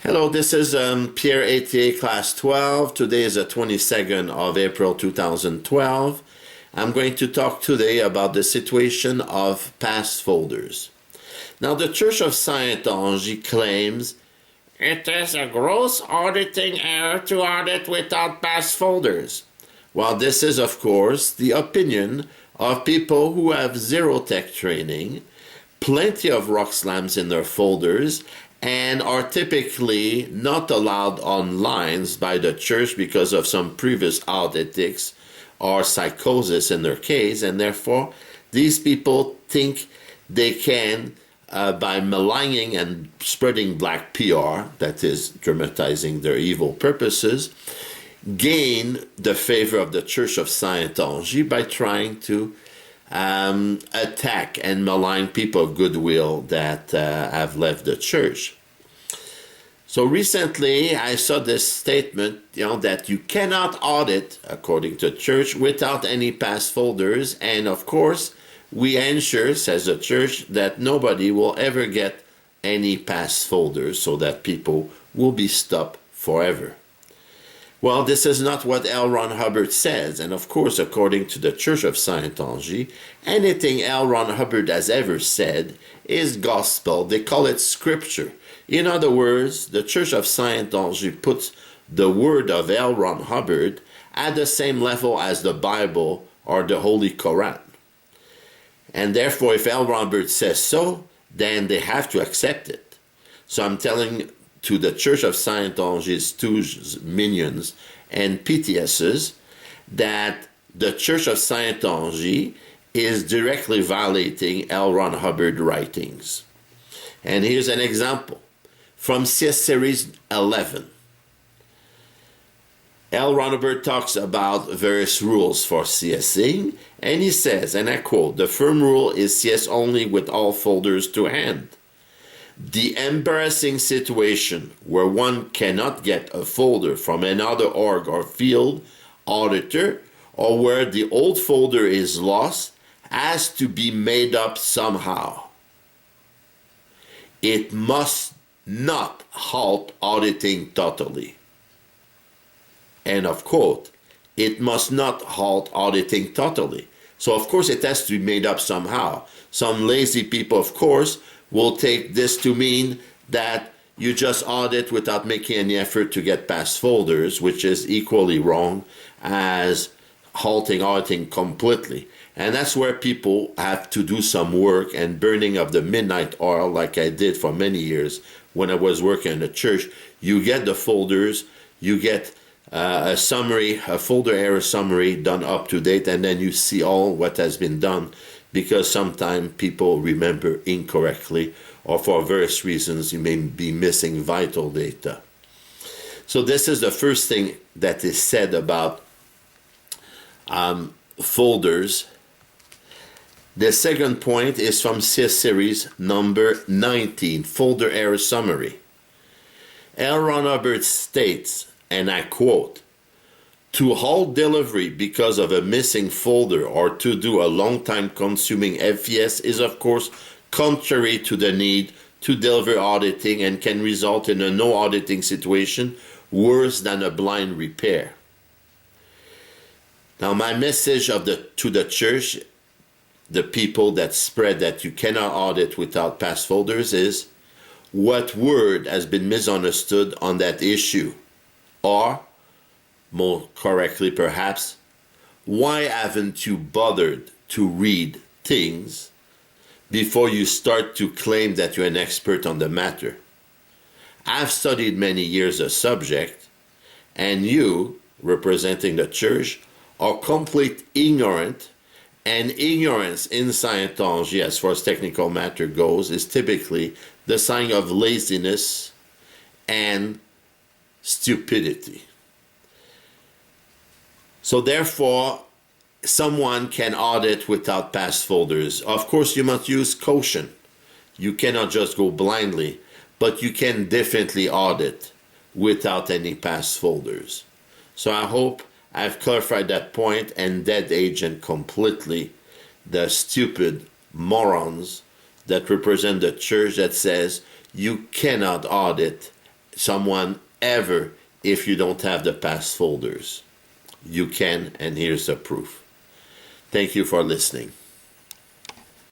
Hello, this is Pierre, Ethier, Class 12. Today is the 22nd of April 2012. I'm going to talk today about the situation of pass folders. Now, the Church of Scientology claims it is a gross auditing error to audit without pass folders. Well, this is, of course, the opinion of people who have zero tech training, plenty of rock slams in their folders, and are typically not allowed on lines by the church because of some previous auditics or psychosis in their case, and therefore these people think they can, by maligning and spreading black PR, that is dramatizing their evil purposes, gain the favor of the Church of Scientology by trying to attack and malign people of goodwill that have left the church. So recently, I saw this statement, that you cannot audit, according to the church, without any pass folders. And of course, we ensure, says the church, that nobody will ever get any pass folders so that people will be stopped forever. Well, this is not what L. Ron Hubbard says, and of course, according to the Church of Scientology, anything L. Ron Hubbard has ever said is gospel. They call it scripture. In other words, the Church of Scientology puts the word of L. Ron Hubbard at the same level as the Bible or the Holy Quran. And therefore, if L. Ron Hubbard says so, then they have to accept it. So I'm telling to the Church of Scientology's stooges, minions, and PTSs that the Church of Scientology is directly violating L. Ron Hubbard writings. And here's an example from CS Series 11. L. Ron Hubbard talks about various rules for CSing, and he says, and I quote, "The firm rule is CS only with all folders to hand. The embarrassing situation where one cannot get a folder from another org or field auditor, or where the old folder is lost, has to be made up somehow. It must not halt auditing totally." End of quote. It must not halt auditing totally. So of course it has to be made up somehow. Some lazy people, of course, will take this to mean that you just audit without making any effort to get past folders, which is equally wrong as halting auditing completely. And that's where people have to do some work and burning of the midnight oil, like I did for many years when I was working in the church. You get the folders, you get a summary, a folder error summary done up to date, and then you see all what has been done, because sometimes people remember incorrectly, or for various reasons you may be missing vital data. So this is the first thing that is said about folders. The second point is from CS series number 19, folder error summary. L. Ron Hubbard states, and I quote, "To halt delivery because of a missing folder or to do a long time consuming FES is of course contrary to the need to deliver auditing and can result in a no auditing situation worse than a blind repair." Now my message to the church, the people that spread that you cannot audit without pass folders, is what word has been misunderstood on that issue? Or, more correctly perhaps, why haven't you bothered to read things before you start to claim that you're an expert on the matter? I've studied many years the subject, and you, representing the church, are complete ignorant, and ignorance in Scientology, as far as technical matter goes, is typically the sign of laziness and stupidity. So therefore, someone can audit without past folders. Of course, you must use caution. You cannot just go blindly, but you can definitely audit without any past folders. So I hope I've clarified that point and dead agent completely the stupid morons that represent the church that says you cannot audit someone ever if you don't have the past folders. You can, and here's the proof. Thank you for listening.